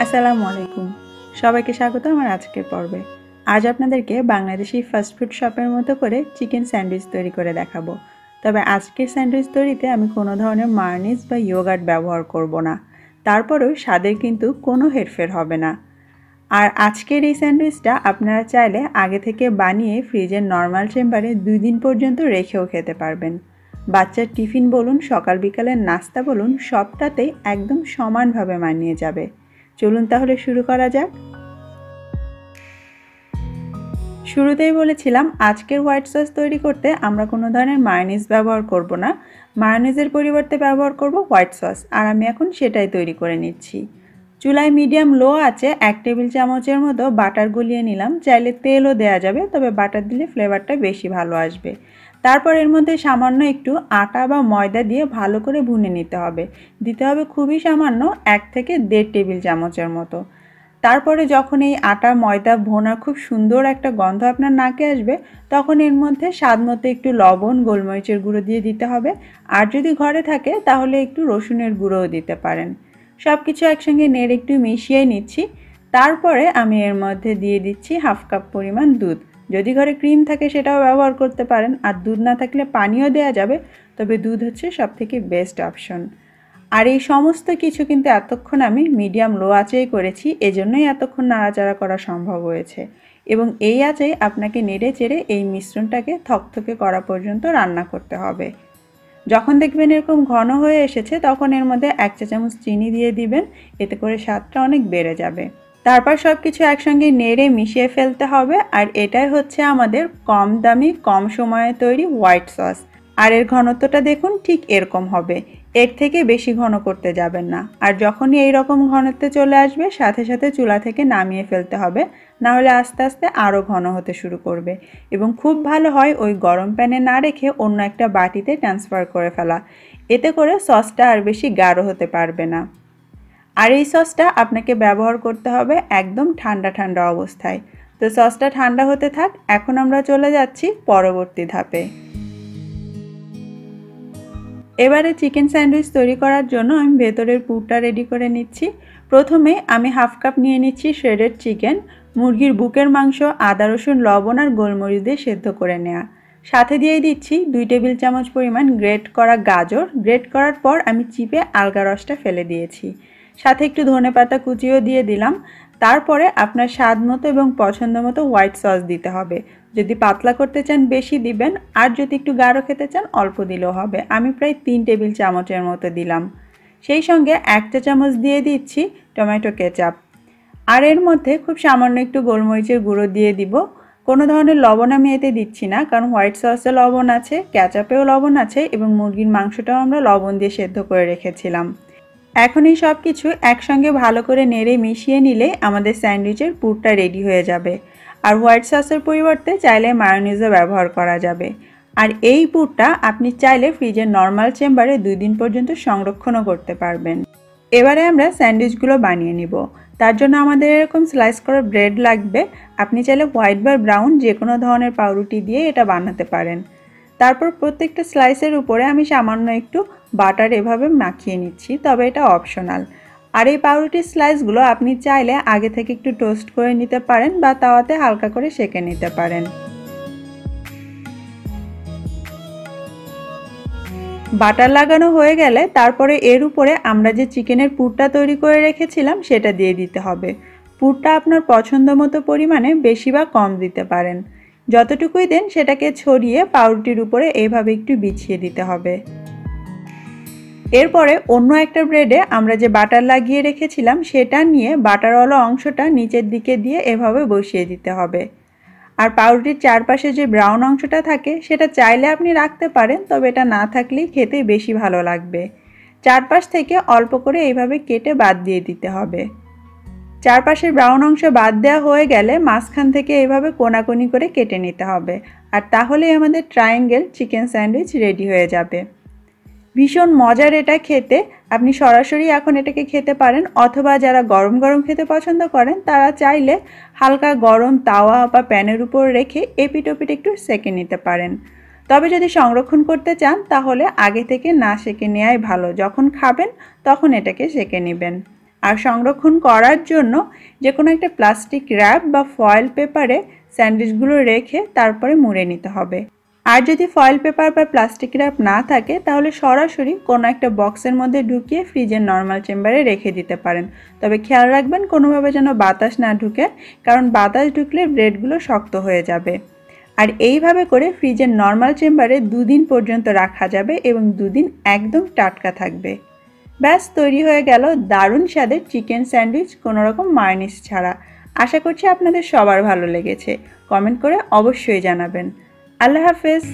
আসসালামু আলাইকুম। সবাইকে স্বাগত আমার আজকের পর্বে। আজ আপনাদেরকে বাংলাদেশি ফাস্টফুড শপের মতো করে চিকেন স্যান্ডউইচ তৈরি করে দেখাবো। তবে আজকের স্যান্ডউইচ তৈরিতে আমি কোনো ধরনের মায়োনিজ বা ইয়োগার্ট ব্যবহার করব না। তারপরেও স্বাদের কিন্তু কোনো হেরফের হবে না। আর আজকের এই স্যান্ডউইচটা আপনারা চাইলে আগে থেকে বানিয়ে ফ্রিজের নর্মাল চেম্বারে 2 দিন পর্যন্ত রেখেও খেতে পারবেন। বাচ্চার টিফিন বলুন, সকাল বিকালের নাস্তা বলুন, সবটাতেই একদম সমানভাবে মানিয়ে যাবে। চলুন তাহলে শুরু করা যাক। শুরুতেই বলেছিলাম আজকের হোয়াইট সস তৈরি করতে আমরা কোনো ধরনের মায়োনিজ ব্যবহার করব না। মায়োনিজের পরিবর্তে ব্যবহার করব হোয়াইট সস, আর আমি এখন সেটাই তৈরি করে নিচ্ছি। চুলায় মিডিয়াম লো আছে 1 টেবিল চামচের মতো বাটার গলিয়ে নিলাম। চাইলে তেলও দেওয়া যাবে, তবে বাটার দিলে ফ্লেভারটা বেশি ভালো আসবে। তারপর এর মধ্যে সামান্য একটু আটা বা ময়দা দিয়ে ভালো করে ভুনে নিতে হবে। দিতে হবে খুবই সামান্য 1 থেকে 1.5 টেবিল চামচের মতো। তারপরে যখন এই আটা ময়দা ভোনার খুব সুন্দর একটা গন্ধ আপনার নাকে আসবে, তখন এর মধ্যে স্বাদ মতো একটু লবণ, গোলমরিচের গুঁড়ো দিয়ে দিতে হবে। আর যদি ঘরে থাকে তাহলে একটু রসুনের গুঁড়োও দিতে পারেন। সব কিছু একসঙ্গে নেড়ে একটু মিশিয়ে নিচ্ছি। তারপরে আমি এর মধ্যে দিয়ে দিচ্ছি 1/2 কাপ পরিমাণ দুধ। যদি ঘরে ক্রিম থাকে সেটাও ব্যবহার করতে পারেন, আর দুধ না থাকলে পানিও দেওয়া যাবে, তবে দুধ হচ্ছে সবথেকে বেস্ট অপশন। আর এই সমস্ত কিছু কিন্তু এতক্ষণ আমি মিডিয়াম লো আঁচেই করেছি, এজন্যই এতক্ষণ নাড়াচাড়া করা সম্ভব হয়েছে। এবং এই আঁচেই আপনাকে নেড়ে চেড়ে এই মিশ্রণটাকে থকথকে করা পর্যন্ত রান্না করতে হবে। যখন দেখবেন এরকম ঘন হয়ে এসেছে, তখন এর মধ্যে 1 চা চামচ চিনি দিয়ে দিবেন। এতে করে স্বাদটা অনেক বেড়ে যাবে। তারপর সব কিছু একসঙ্গে নেড়ে মিশিয়ে ফেলতে হবে। আর এটাই হচ্ছে আমাদের কম দামি কম সময়ে তৈরি হোয়াইট সস। আর এর ঘনত্বটা দেখুন, ঠিক এরকম হবে। এর থেকে বেশি ঘন করতে যাবেন না। আর যখনই এই রকম ঘনত্বে চলে আসবে, সাথে সাথে চুলা থেকে নামিয়ে ফেলতে হবে, না হলে আস্তে আস্তে আরও ঘন হতে শুরু করবে। এবং খুব ভালো হয় ওই গরম প্যানে না রেখে অন্য একটা বাটিতে ট্রান্সফার করে ফেলা। এতে করে সসটা আর বেশি গাঢ় হতে পারবে না। আর এই সসটা আপনাকে ব্যবহার করতে হবে একদম ঠান্ডা ঠান্ডা অবস্থায়। তো সসটা ঠান্ডা হতে থাক। এখন আমরা চলে যাচ্ছি পরবর্তী ধাপে। এবারে চিকেন স্যান্ডউইচ তৈরি করার জন্য আমি ভেতরের পুরটা রেডি করে নিচ্ছি। প্রথমে আমি 1/2 কাপ নিয়ে নিচ্ছি শ্রেডেড চিকেন। মুরগির বুকের মাংস আদা রসুন লবণ আর গোলমরিচ দিয়ে সেদ্ধ করে নেওয়া। সাথে দিয়ে দিচ্ছি 2 টেবিল চামচ পরিমাণ গ্রেট করা গাজর। গ্রেট করার পর আমি চিপে আলগা রসটা ফেলে দিয়েছি। সাথে একটু ধনেপাতা কুচিও দিয়ে দিলাম। তারপরে আপনার স্বাদ মতো এবং পছন্দ মতো হোয়াইট সস দিতে হবে। যদি পাতলা করতে চান বেশি দিবেন, আর যদি একটু গাঢ় খেতে চান অল্প দিলেও হবে। আমি প্রায় 3 টেবিল চামচের মতো দিলাম। সেই সঙ্গে 1 চা চামচ দিয়ে দিচ্ছি টমেটো কেচাপ। আর এর মধ্যে খুব সামান্য একটু গোলমরিচের গুঁড়ো দিয়ে দিব। কোনো ধরনের লবণ আমি এতে দিচ্ছি না, কারণ হোয়াইট সসে লবণ আছে, কেচাপেও লবণ আছে, এবং মুরগির মাংসটাও আমরা লবণ দিয়ে সেদ্ধ করে রেখেছিলাম। এখন এই সব কিছু একসঙ্গে ভালো করে নেড়ে মিশিয়ে নিলে আমাদের স্যান্ডউইচের পুরটা রেডি হয়ে যাবে। আর হোয়াইট সসের পরিবর্তে চাইলে মায়োনিজও ব্যবহার করা যাবে। আর এই পুরটা আপনি চাইলে ফ্রিজের নর্মাল চেম্বারে 2 দিন পর্যন্ত সংরক্ষণও করতে পারবেন। এবারে আমরা স্যান্ডউইচগুলো বানিয়ে নিব। তার জন্য আমাদের এরকম স্লাইস করা ব্রেড লাগবে। আপনি চাইলে হোয়াইট বা ব্রাউন যে কোনো ধরনের পাউরুটি দিয়ে এটা বানাতে পারেন। তারপর প্রত্যেকটা স্লাইসের উপরে আমি সামান্য একটু বাটার এভাবে মাখিয়ে নিচ্ছি, তবে এটা অপশনাল। আর এই পাউরুটির স্লাইসগুলো আপনি চাইলে আগে থেকে একটু টোস্ট করে নিতে পারেন বা তাওয়াতে হালকা করে সেঁকে নিতে পারেন। বাটার লাগানো হয়ে গেলে তারপরে এর উপরে আমরা যে চিকেনের পুরটা তৈরি করে রেখেছিলাম সেটা দিয়ে দিতে হবে। পুরটা আপনার পছন্দ মতো পরিমাণে বেশি বা কম দিতে পারেন। যতটুকুই দেন সেটাকে ছড়িয়ে পাউরুটির উপরে এইভাবে একটু বিছিয়ে দিতে হবে। এরপরে অন্য একটা ব্রেডে আমরা যে বাটার লাগিয়ে রেখেছিলাম সেটা নিয়ে বাটারওয়ালা অংশটা নিচের দিকে দিয়ে এভাবে বসিয়ে দিতে হবে। আর পাউরুটির চারপাশে যে ব্রাউন অংশটা থাকে সেটা চাইলে আপনি রাখতে পারেন, তবে এটা না থাকলেই খেতে বেশি ভালো লাগবে। চারপাশ থেকে অল্প করে এইভাবে কেটে বাদ দিয়ে দিতে হবে। চারপাশের ব্রাউন অংশ বাদ দেওয়া হয়ে গেলে মাঝখান থেকে এইভাবে কোনাকুনি করে কেটে নিতে হবে। আর তাহলেই আমাদের ট্রায়াঙ্গেল চিকেন স্যান্ডউইচ রেডি হয়ে যাবে। ভীষণ মজার এটা খেতে। আপনি সরাসরি এখন এটাকে খেতে পারেন, অথবা যারা গরম গরম খেতে পছন্দ করেন তারা চাইলে হালকা গরম তাওয়া বা প্যানের উপর রেখে এপিট ওপিট একটু সেঁকে নিতে পারেন। তবে যদি সংরক্ষণ করতে চান তাহলে আগে থেকে না সেঁকে নেওয়াই ভালো, যখন খাবেন তখন এটাকে সেঁকে নেবেন। আর সংরক্ষণ করার জন্য যে কোনো একটা প্লাস্টিক র্যাপ বা ফয়েল পেপারে স্যান্ডউইচগুলো রেখে তারপরে মুড়ে নিতে হবে। আর যদি ফয়েল পেপার বা প্লাস্টিক র্যাপ না থাকে তাহলে সরাসরি কোনো একটা বক্সের মধ্যে ঢুকিয়ে ফ্রিজের নর্মাল চেম্বারে রেখে দিতে পারেন। তবে খেয়াল রাখবেন কোনোভাবে যেন বাতাস না ঢুকে, কারণ বাতাস ঢুকলে ব্রেডগুলো শক্ত হয়ে যাবে। আর এইভাবে করে ফ্রিজের নর্মাল চেম্বারে 2 দিন পর্যন্ত রাখা যাবে এবং 2 দিন একদম টাটকা থাকবে। ব্যাস তৈরি হয়ে গেল দারুণ স্বাদের চিকেন স্যান্ডউইচ কোনো রকম মায়োনিজ ছাড়া। আশা করছি আপনাদের সবার ভালো লেগেছে। কমেন্ট করে অবশ্যই জানাবেন। আল্লাহ হাফেজ।